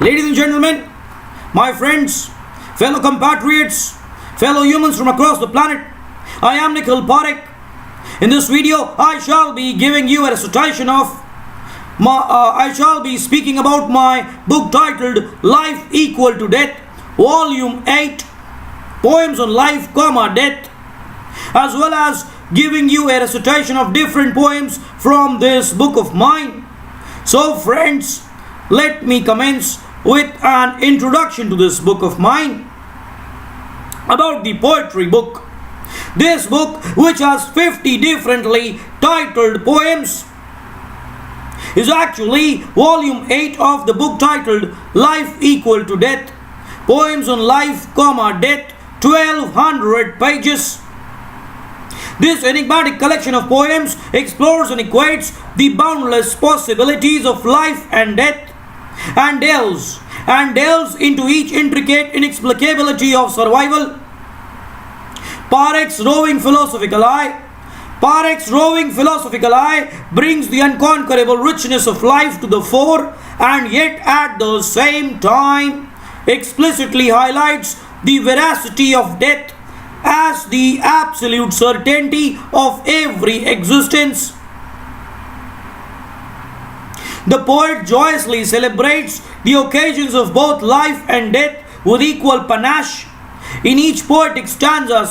Ladies and gentlemen, my friends, fellow compatriots, fellow humans from across the planet, I am Nikhil Parekh. In this video, I shall be giving you a recitation of I shall be speaking about my book titled Life Equal to Death, Volume 8, Poems on Life, Death, as well as giving you a recitation of different poems from this book of mine. So friends, let me commence with an introduction to this book of mine about the poetry book. This book, which has 50 differently titled poems, is actually volume 8 of the book titled Life Equal to Death, Poems on Life, Death, 1200 pages. This enigmatic collection of poems explores and equates the boundless possibilities of life and death, and delves into each intricate inexplicability of survival. Parekh's roving philosophical eye brings the unconquerable richness of life to the fore, and yet at the same time explicitly highlights the veracity of death as the absolute certainty of every existence. The poet joyously celebrates the occasions of both life and death with equal panache. In each poetic stanza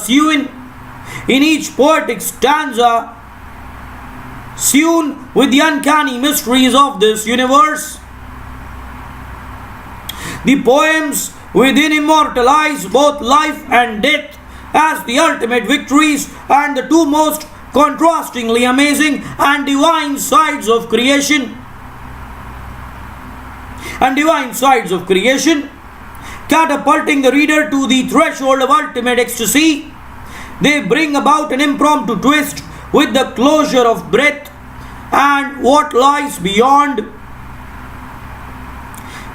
sewn with the uncanny mysteries of this universe. The poems within immortalize both life and death as the ultimate victories and the two most contrastingly amazing and divine sides of creation. Catapulting the reader to the threshold of ultimate ecstasy, they bring about an impromptu twist with the closure of breath and what lies beyond.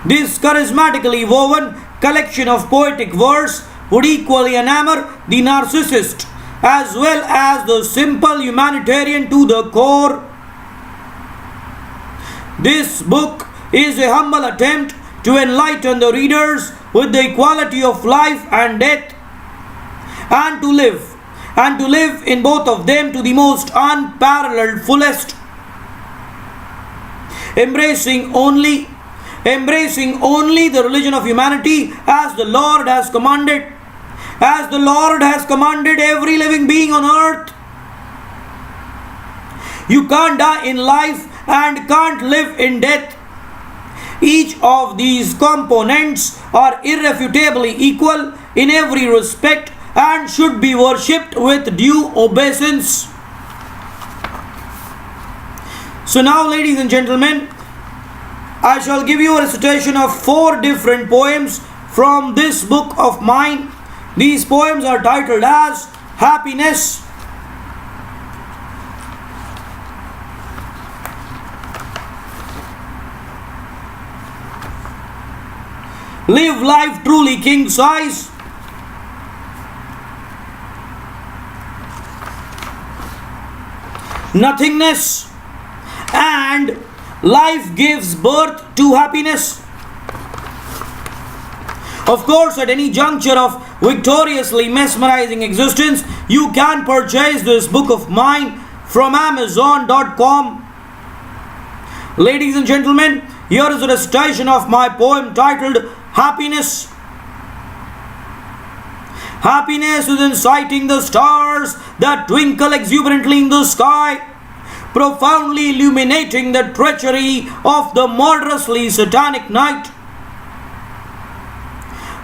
This charismatically woven collection of poetic verse would equally enamor the narcissist as well as the simple humanitarian to the core. This book is a humble attempt to enlighten the readers with the equality of life and death, and to live in both of them to the most unparalleled fullest, embracing only the religion of humanity as the Lord has commanded every living being on earth. You can't die in life and can't live in death. Each of these components are irrefutably equal in every respect and should be worshipped with due obeisance. So now, ladies and gentlemen, I shall give you a recitation of 4 different poems from this book of mine. These poems are titled as Happiness, Live Life Truly King Size, Nothingness, and Life Gives Birth to Happiness. Of course, at any juncture of victoriously mesmerizing existence, you can purchase this book of mine from Amazon.com. Ladies and gentlemen, here is a recitation of my poem titled Happiness. Happiness is in sighting the stars that twinkle exuberantly in the sky, profoundly illuminating the treachery of the murderously satanic night.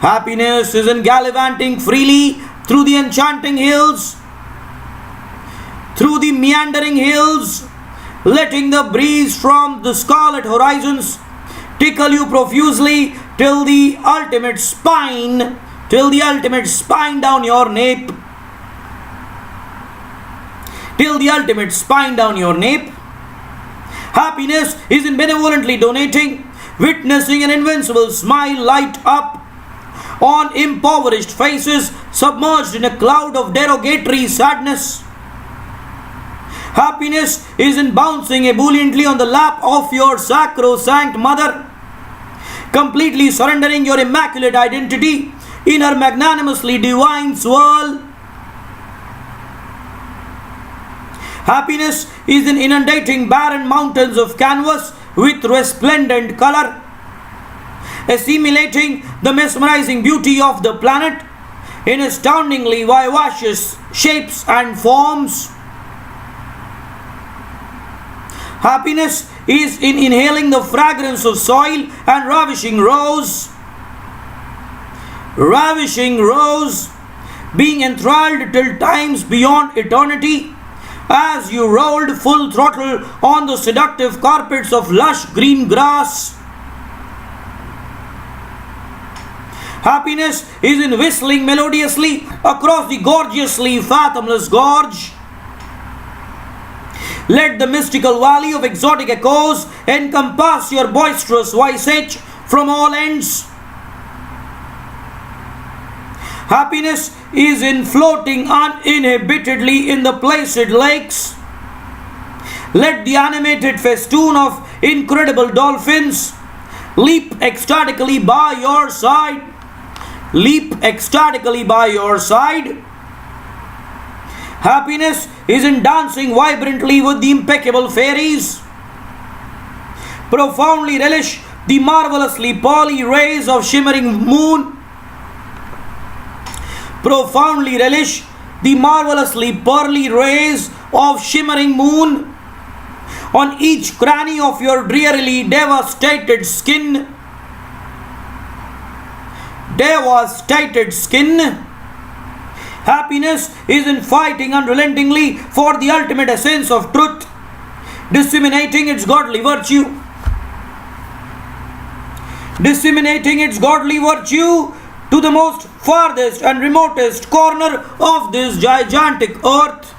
Happiness is in gallivanting freely through the enchanting hills, through the meandering hills, letting the breeze from the scarlet horizons tickle you profusely till the ultimate spine down your nape. Happiness is in benevolently donating, witnessing an invincible smile light up on impoverished faces submerged in a cloud of derogatory sadness. Happiness is in bouncing ebulliently on the lap of your sacrosanct mother, completely surrendering your immaculate identity in her magnanimously divine swirl. Happiness is in inundating barren mountains of canvas with resplendent color, assimilating the mesmerizing beauty of the planet in astoundingly vivacious shapes and forms. Happiness is in inhaling the fragrance of soil and ravishing rose, being enthralled till times beyond eternity as you rolled full throttle on the seductive carpets of lush green grass. Happiness is in whistling melodiously across the gorgeously fathomless gorge. Let the mystical valley of exotic echoes encompass your boisterous visage from all ends. Happiness is in floating uninhibitedly in the placid lakes. Let the animated festoon of incredible dolphins leap ecstatically by your side. Happiness is in dancing vibrantly with the impeccable fairies. Profoundly relish the marvelously pearly rays of shimmering moon. On each cranny of your drearily devastated skin. Happiness is in fighting unrelentingly for the ultimate essence of truth, disseminating its godly virtue to the most farthest and remotest corner of this gigantic earth.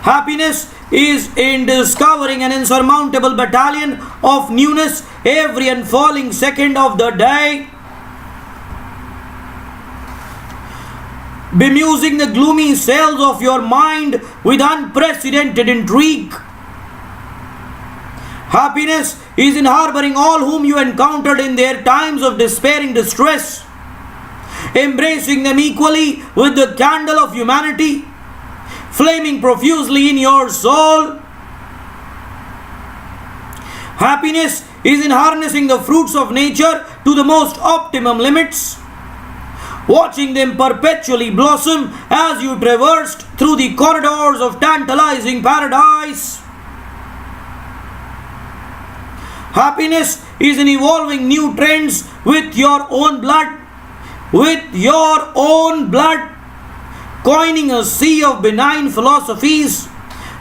Happiness is in discovering an insurmountable battalion of newness every unfurling second of the day, bemusing the gloomy cells of your mind with unprecedented intrigue. Happiness is in harboring all whom you encountered in their times of despairing distress, embracing them equally with the candle of humanity, flaming profusely in your soul. Happiness is in harnessing the fruits of nature to the most optimum limits, watching them perpetually blossom as you traversed through the corridors of tantalizing paradise. Happiness is in evolving new trends with your own blood, coining a sea of benign philosophies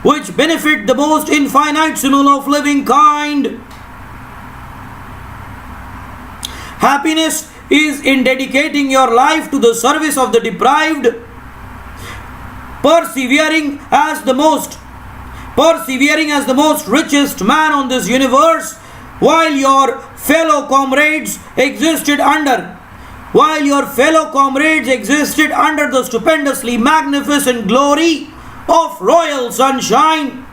which benefit the most infinitesimal of living kind. Happiness is in dedicating your life to the service of the deprived, persevering as the most richest man on this universe, while your fellow comrades existed under the stupendously magnificent glory of royal sunshine.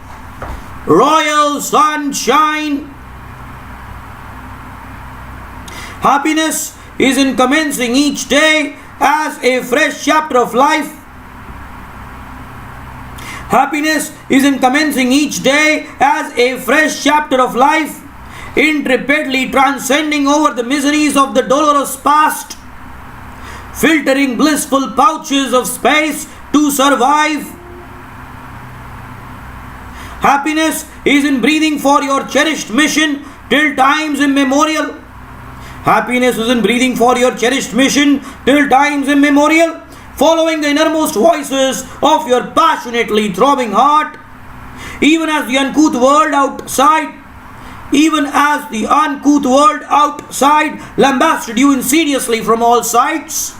Happiness is in commencing each day as a fresh chapter of life. Intrepidly transcending over the miseries of the dolorous past, filtering blissful pouches of space to survive. Happiness is in breathing for your cherished mission till times immemorial. Following the innermost voices of your passionately throbbing heart, even as the uncouth world outside lambasted you insidiously from all sides.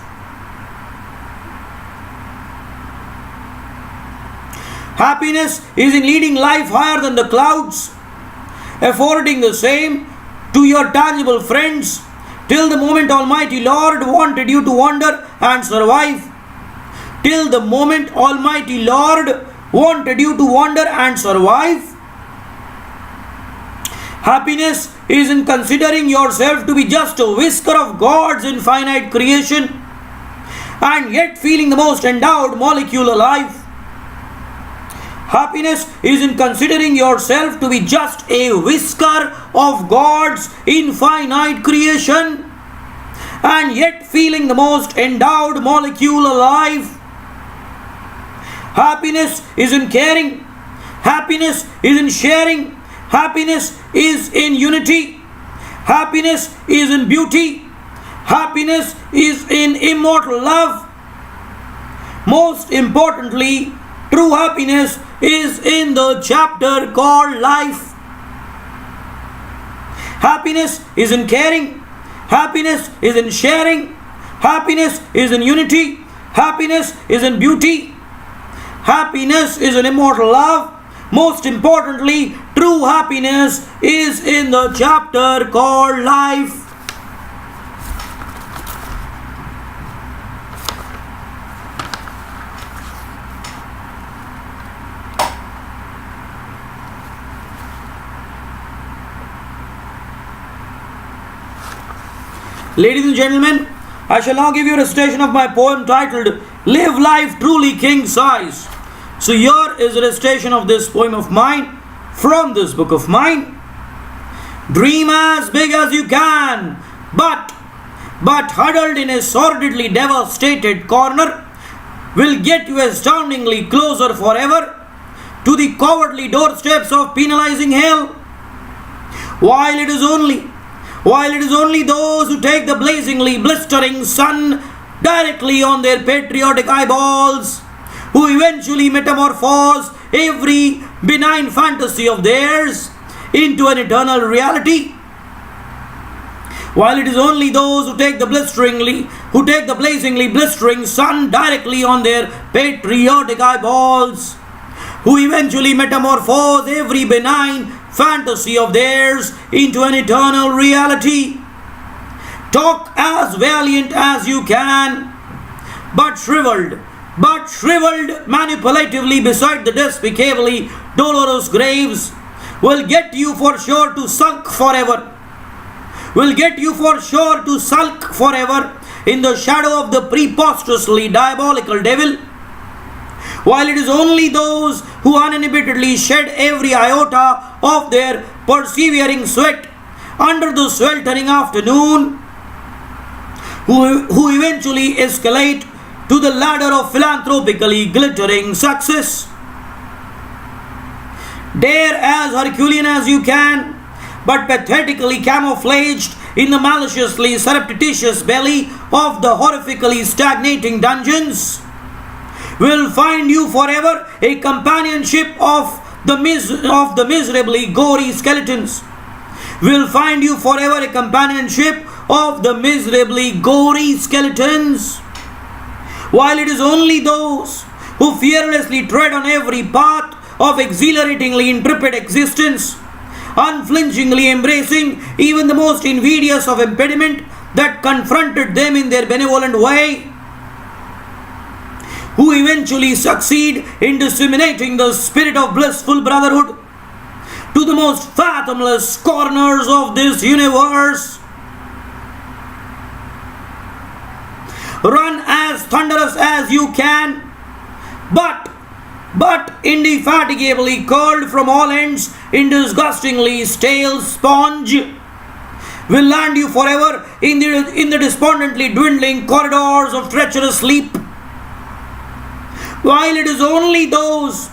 Happiness is in leading life higher than the clouds, affording the same to your tangible friends, till the moment Almighty Lord wanted you to wander and survive. Happiness is in considering yourself to be just a whisker of God's infinite creation and yet feeling the most endowed molecule alive. Happiness is in considering yourself to be just a whisker of God's infinite creation and yet feeling the most endowed molecule alive. Happiness is in caring. Happiness is in sharing. Happiness is in unity. Happiness is in beauty. Happiness is in immortal love. Most importantly, true happiness is in the chapter called life. Happiness is in caring. Happiness is in sharing. Happiness is in unity. Happiness is in beauty. Happiness is in immortal love. Most importantly, true happiness is in the chapter called life. Ladies and gentlemen, I shall now give you a recitation of my poem titled Live Life Truly King Size. So here is a recitation of this poem of mine from this book of mine. Dream as big as you can, but huddled in a sordidly devastated corner will get you astoundingly closer forever to the cowardly doorsteps of penalizing hell. While it is only those who take the blazingly blistering sun directly on their patriotic eyeballs who eventually metamorphose every benign fantasy of theirs into an eternal reality. While it is only those who take the blazingly blistering sun directly on their patriotic eyeballs who eventually metamorphose every benign fantasy of theirs into an eternal reality. Talk as valiant as you can, but shriveled manipulatively beside the despicably dolorous graves will get you for sure to sulk forever. In the shadow of the preposterously diabolical devil. While it is only those who uninhibitedly shed every iota of their persevering sweat under the sweltering afternoon, who eventually escalate to the ladder of philanthropically glittering success. Dare as Herculean as you can, but pathetically camouflaged in the maliciously surreptitious belly of the horrifically stagnating dungeons, will find you forever a companionship of the miserably gory skeletons. Will find you forever a companionship of the miserably gory skeletons. While it is only those who fearlessly tread on every path of exhilaratingly intrepid existence, unflinchingly embracing even the most invidious of impediment that confronted them in their benevolent way, who eventually succeed in disseminating the spirit of blissful brotherhood to the most fathomless corners of this universe. Run as thunderous as you can, but indefatigably curled from all ends in disgustingly stale sponge, will land you forever in the despondently dwindling corridors of treacherous sleep. While it is only those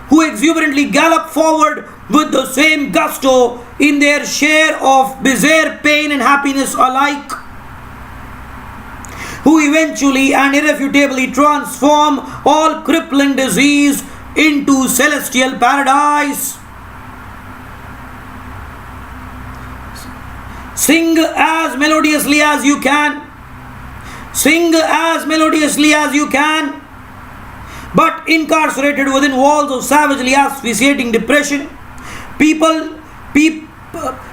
who exuberantly gallop forward with the same gusto in their share of bizarre pain and happiness alike, who eventually and irrefutably transform all crippling disease into celestial paradise. Sing as melodiously as you can. But incarcerated within walls of savagely asphyxiating depression,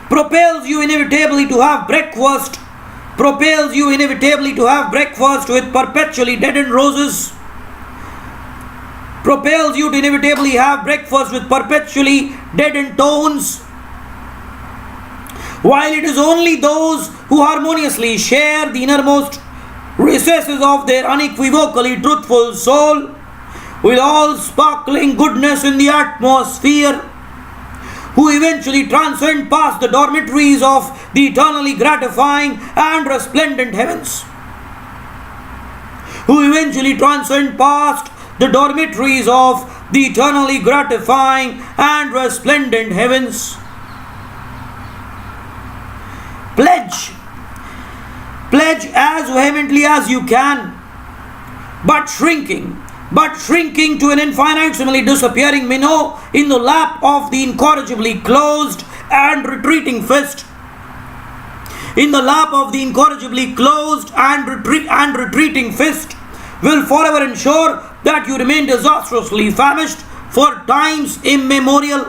propels you inevitably to have breakfast with perpetually deadened roses, propels you to inevitably have breakfast with perpetually deadened tones, while it is only those who harmoniously share the innermost recesses of their unequivocally truthful soul with all sparkling goodness in the atmosphere, who eventually transcend past the dormitories of the eternally gratifying and resplendent heavens. Who eventually transcend past the dormitories of the eternally gratifying and resplendent heavens. Pledge as vehemently as you can, but shrinking to an infinitesimally disappearing minnow in the lap of the incorrigibly closed and retreating fist. In the lap of the incorrigibly closed and retreating fist will forever ensure that you remain disastrously famished for times immemorial.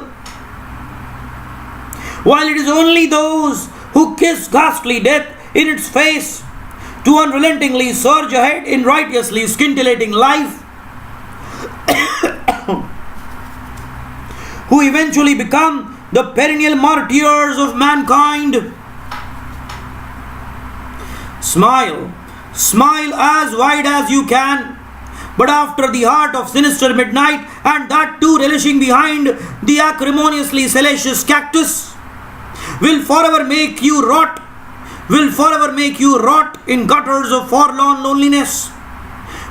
While it is only those who kiss ghastly death in its face to unrelentingly surge ahead in righteously scintillating life, who eventually become the perennial martyrs of mankind. Smile as wide as you can, but after the heart of sinister midnight, and that too relishing behind the acrimoniously salacious cactus, will forever make you rot in gutters of forlorn loneliness,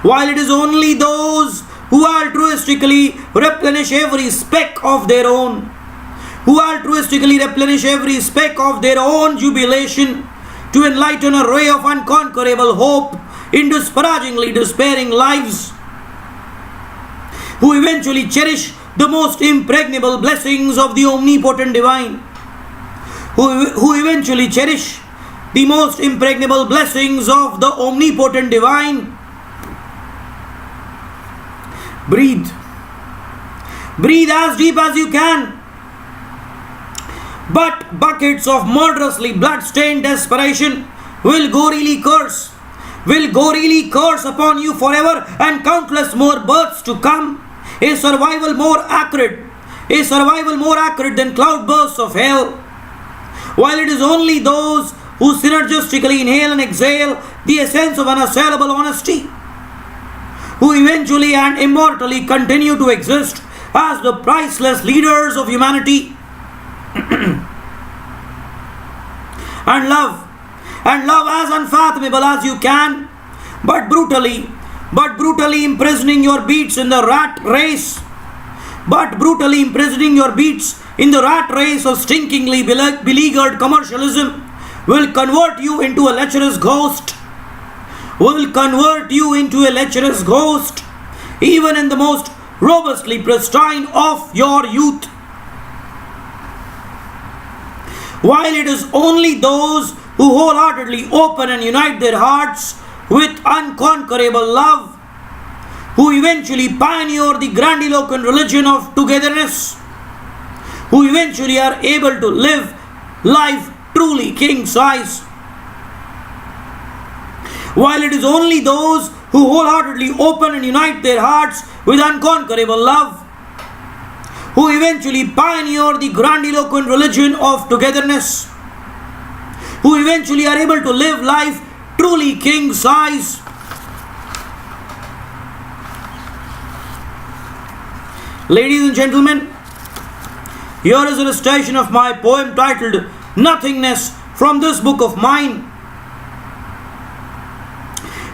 while it is only those who altruistically replenish every speck of their own jubilation to enlighten a ray of unconquerable hope in disparagingly despairing lives, who eventually cherish the most impregnable blessings of the omnipotent divine, who eventually cherish the most impregnable blessings of the omnipotent divine. Breathe as deep as you can, but buckets of murderously blood-stained desperation will gorily curse upon you forever, and countless more births to come, a survival more acrid than cloudbursts of hell, while it is only those who synergistically inhale and exhale the essence of unassailable honesty, who eventually and immortally continue to exist as the priceless leaders of humanity. And love as unfathomable as you can, but brutally imprisoning your beats in the rat race of stinkingly beleaguered commercialism, will convert you into a lecherous ghost, even in the most robustly pristine of your youth. While it is only those who wholeheartedly open and unite their hearts with unconquerable love who eventually pioneer the grandiloquent religion of togetherness, who eventually are able to live life truly king size. While it is only those who wholeheartedly open and unite their hearts with unconquerable love who eventually pioneer the grandiloquent religion of togetherness, who eventually are able to live life truly king size. Ladies and gentlemen, here is a recitation of my poem titled Nothingness from this book of mine.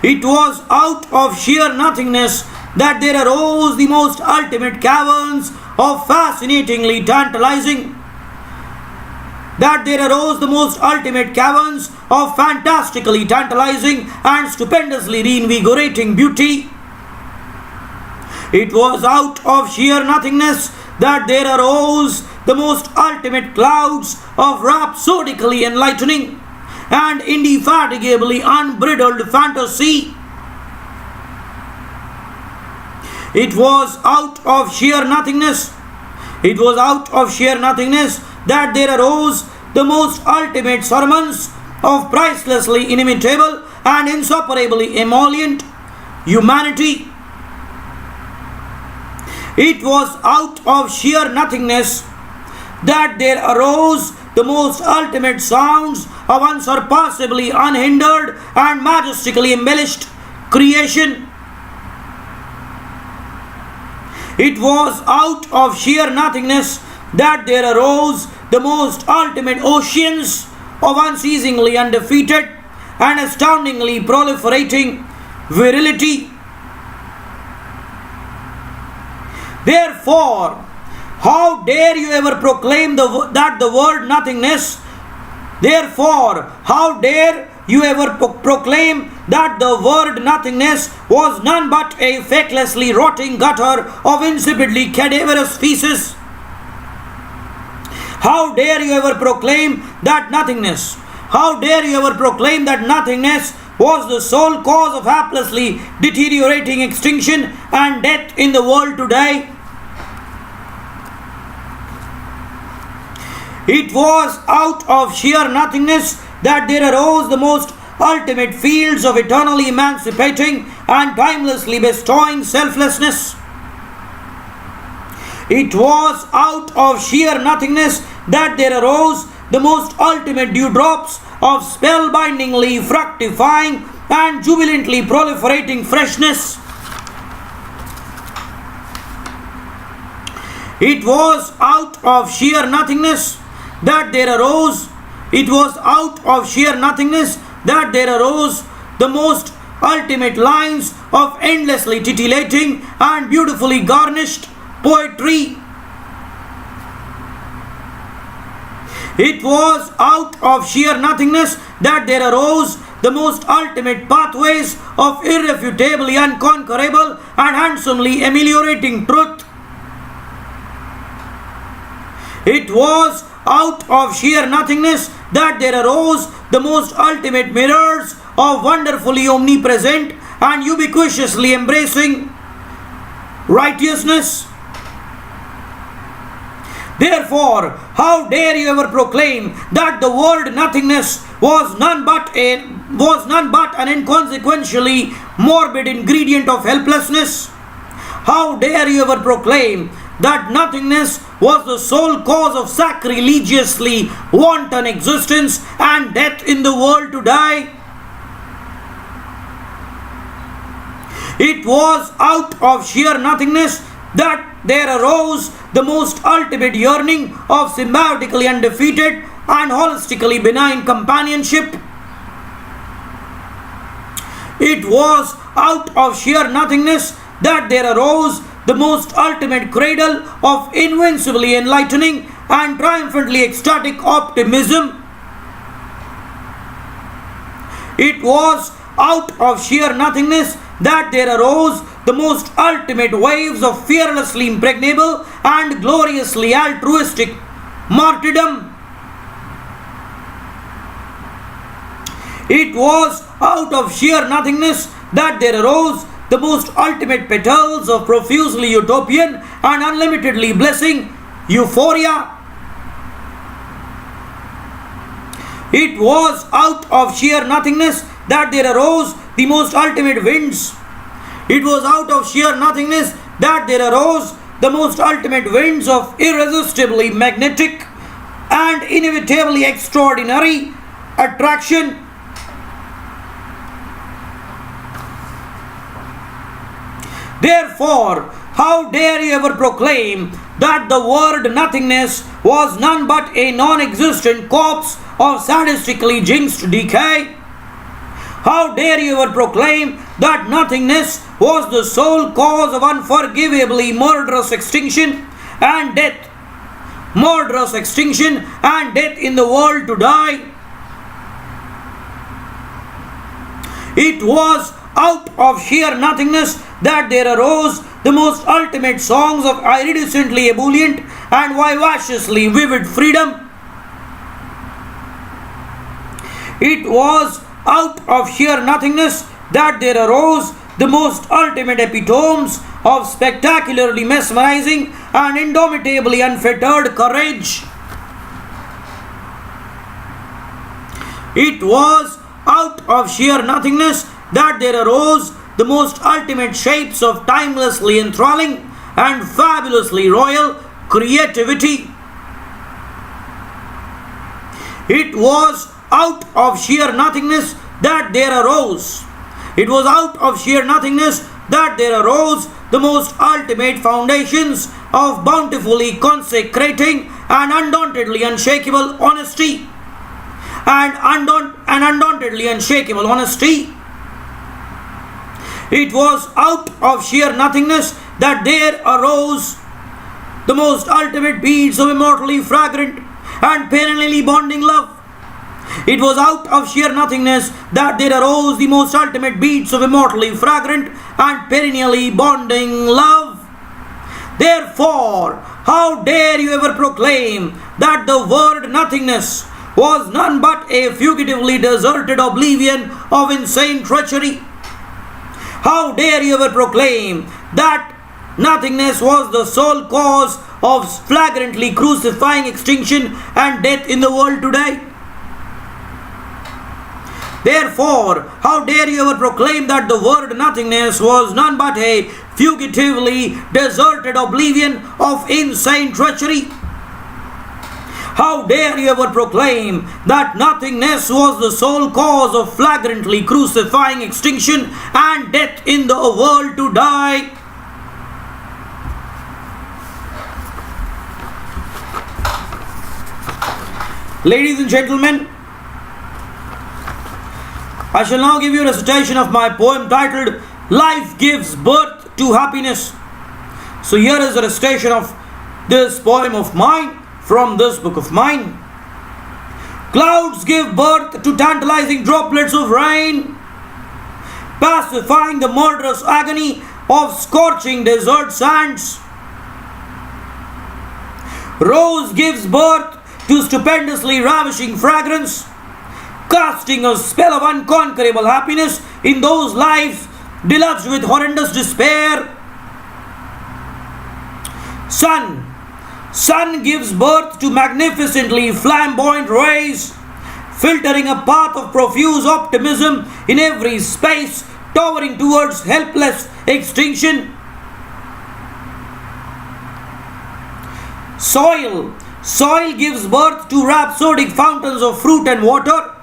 It was out of sheer nothingness that there arose the most ultimate caverns of fantastically tantalizing and stupendously reinvigorating beauty. It was out of sheer nothingness that there arose the most ultimate clouds of rhapsodically enlightening and indefatigably unbridled fantasy. It was out of sheer nothingness that there arose the most ultimate sermons of pricelessly inimitable and insupportably emollient humanity. It was out of sheer nothingness that there arose the most ultimate sounds of unsurpassably unhindered and majestically embellished creation. It was out of sheer nothingness that there arose the most ultimate oceans of unceasingly undefeated and astoundingly proliferating virility. Therefore, how dare you ever proclaim that the word nothingness? Therefore, how dare you ever proclaim that the word nothingness was none but a fecklessly rotting gutter of insipidly cadaverous feces? How dare you ever proclaim that nothingness? How dare you ever proclaim that nothingness was the sole cause of haplessly deteriorating extinction and death in the world today? It was out of sheer nothingness that there arose the most ultimate fields of eternally emancipating and timelessly bestowing selflessness. It was out of sheer nothingness that there arose the most ultimate dewdrops of spellbindingly fructifying and jubilantly proliferating freshness. It was out of sheer nothingness that there arose, it was out of sheer nothingness that there arose the most ultimate lines of endlessly titillating and beautifully garnished poetry. It was out of sheer nothingness that there arose the most ultimate pathways of irrefutably unconquerable and handsomely ameliorating truth. It was out of sheer nothingness that there arose the most ultimate mirrors of wonderfully omnipresent and ubiquitously embracing righteousness. Therefore, how dare you ever proclaim that the word nothingness was none but an inconsequentially morbid ingredient of helplessness? How dare you ever proclaim that nothingness was the sole cause of sacrilegiously wanton existence and death in the world today? It was out of sheer nothingness that there arose the most ultimate yearning of symbiotically undefeated and holistically benign companionship. It was out of sheer nothingness that there arose the most ultimate cradle of invincibly enlightening and triumphantly ecstatic optimism. It was out of sheer nothingness that there arose the most ultimate waves of fearlessly impregnable and gloriously altruistic martyrdom. It was out of sheer nothingness that there arose the most ultimate petals of profusely utopian and unlimitedly blessing euphoria. It was out of sheer nothingness that there arose the most ultimate winds. It was out of sheer nothingness that there arose the most ultimate winds of irresistibly magnetic and inevitably extraordinary attraction. Therefore, how dare you ever proclaim that the word nothingness was none but a non-existent corpse of sadistically jinxed decay? How dare you ever proclaim that nothingness was the sole cause of unforgivably murderous extinction and death? Murderous extinction and death in the world to die. It was out of sheer nothingness that there arose the most ultimate songs of iridescently ebullient and vivaciously vivid freedom. It was out of sheer nothingness that there arose the most ultimate epitomes of spectacularly mesmerizing and indomitably unfettered courage. It was out of sheer nothingness that there arose the most ultimate shapes of timelessly enthralling and fabulously royal creativity. It was out of sheer nothingness that there arose. It was out of sheer nothingness that there arose the most ultimate foundations of bountifully consecrating and undauntedly unshakable honesty. And undauntedly unshakable honesty. It was out of sheer nothingness that there arose the most ultimate beads of immortally fragrant and perennially bonding love. It was out of sheer nothingness that there arose the most ultimate beads of immortally fragrant and perennially bonding love. Therefore, how dare you ever proclaim that the word nothingness was none but a fugitively deserted oblivion of insane treachery? How dare you ever proclaim that nothingness was the sole cause of flagrantly crucifying extinction and death in the world today? Therefore, how dare you ever proclaim that the word nothingness was none but a fugitively deserted oblivion of insane treachery? How dare you ever proclaim that nothingness was the sole cause of flagrantly crucifying extinction and death in the world to die? Ladies and gentlemen, I shall now give you a recitation of my poem titled Life Gives Birth to Happiness. So here is a recitation of this poem of mine from this book of mine. Clouds give birth to tantalizing droplets of rain, pacifying the murderous agony of scorching desert sands. Rose gives birth to stupendously ravishing fragrance, casting a spell of unconquerable happiness in those lives deluged with horrendous despair. Sun gives birth to magnificently flamboyant rays, filtering a path of profuse optimism in every space, towering towards helpless extinction. Soil gives birth to rhapsodic fountains of fruit and water.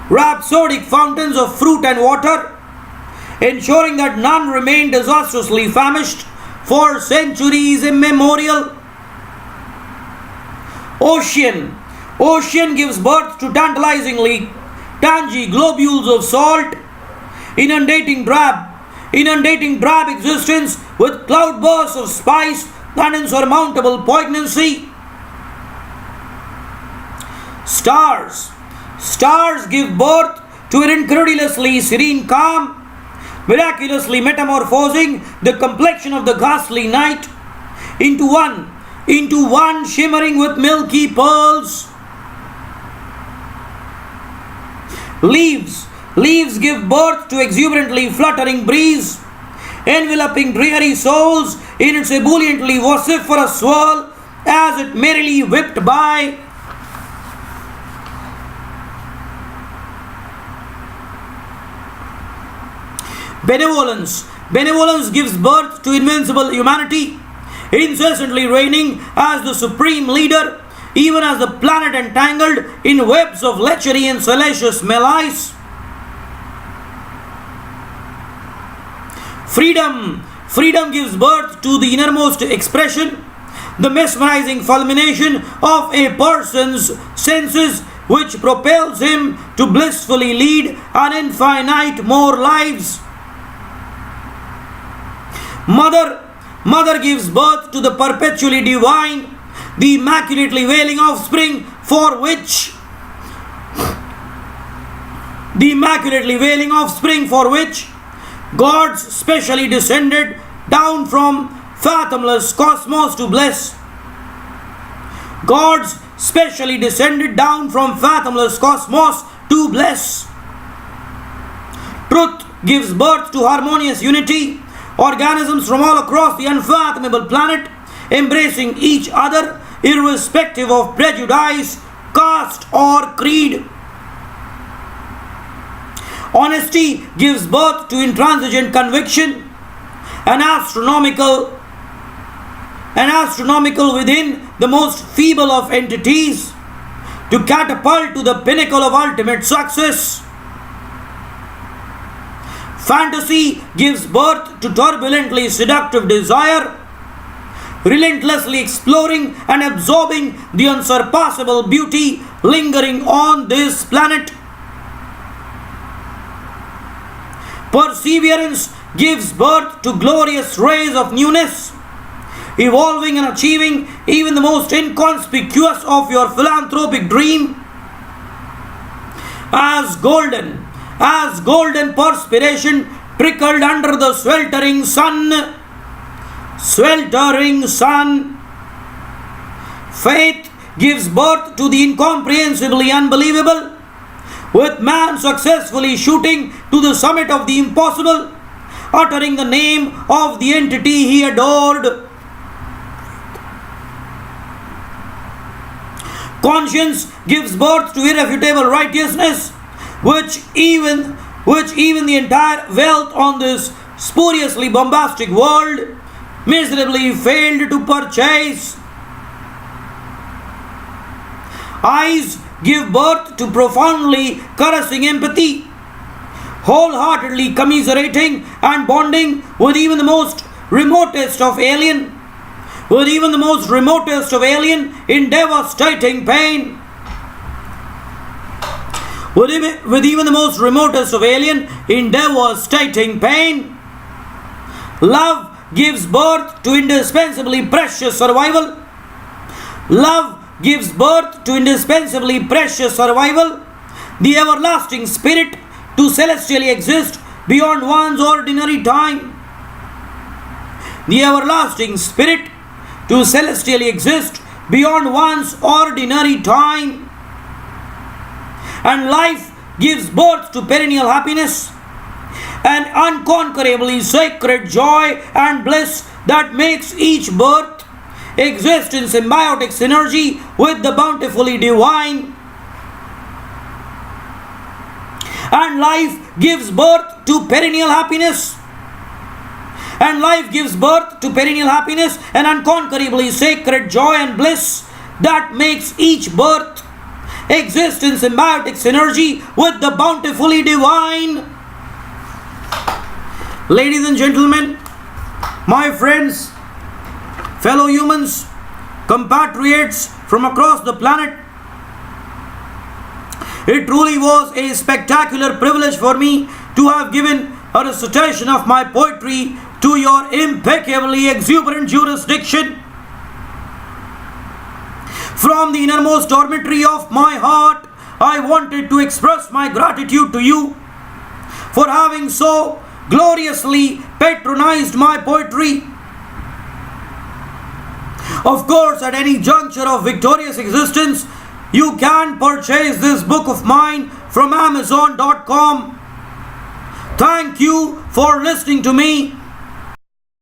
Rhapsodic fountains of fruit and water, ensuring that none remain disastrously famished for centuries immemorial. Ocean gives birth to tantalizingly tangy globules of salt, inundating drab existence with cloudbursts of spice and insurmountable poignancy. Stars give birth to an incredulously serene calm, miraculously metamorphosing the complexion of the ghastly night into one shimmering with milky pearls. Leaves give birth to exuberantly fluttering breeze, enveloping dreary souls in its ebulliently vociferous swirl as it merrily whipped by. Benevolence gives birth to invincible humanity, incessantly reigning as the supreme leader, even as the planet entangled in webs of lechery and salacious malice. Freedom gives birth to the innermost expression, the mesmerizing fulmination of a person's senses, which propels him to blissfully lead an infinite more lives. Mother gives birth to the perpetually divine, the immaculately wailing offspring for which gods specially descended down from fathomless cosmos to bless. Gods specially descended down from fathomless cosmos to bless. Truth gives birth to harmonious unity, organisms from all across the unfathomable planet, embracing each other irrespective of prejudice, caste, or creed. Honesty gives birth to intransigent conviction, an astronomical within the most feeble of entities, to catapult to the pinnacle of ultimate success. Fantasy gives birth to turbulently seductive desire, relentlessly exploring and absorbing the unsurpassable beauty lingering on this planet. Perseverance gives birth to glorious rays of newness, evolving and achieving even the most inconspicuous of your philanthropic dream. As golden perspiration trickled under the sweltering sun, faith gives birth to the incomprehensibly unbelievable, with man successfully shooting to the summit of the impossible, uttering the name of the entity he adored. Conscience gives birth to irrefutable righteousness, which even the entire wealth on this spuriously bombastic world miserably failed to purchase. Eyes give birth to profoundly caressing empathy, wholeheartedly commiserating and bonding with even the most remotest of alien in devastating pain. With even the most remotest of alien in devastating pain. Love gives birth to indispensably precious survival. Love gives birth to indispensably precious survival, the everlasting spirit to celestially exist beyond one's ordinary time. The everlasting spirit to celestially exist beyond one's ordinary time. And life gives birth to perennial happiness, an unconquerably sacred joy and bliss that makes each birth exist in symbiotic synergy with the bountifully divine. And life gives birth to perennial happiness. And life gives birth to perennial happiness, an unconquerably sacred joy and bliss that makes each birth exist in symbiotic synergy with the bountifully divine. Ladies and gentlemen, my friends, fellow humans, compatriots from across the planet, it truly was a spectacular privilege for me to have given a recitation of my poetry to your impeccably exuberant jurisdiction. From the innermost dormitory of my heart, I wanted to express my gratitude to you for having so gloriously patronized my poetry. Of course, at any juncture of victorious existence, you can purchase this book of mine from Amazon.com. Thank you for listening to me.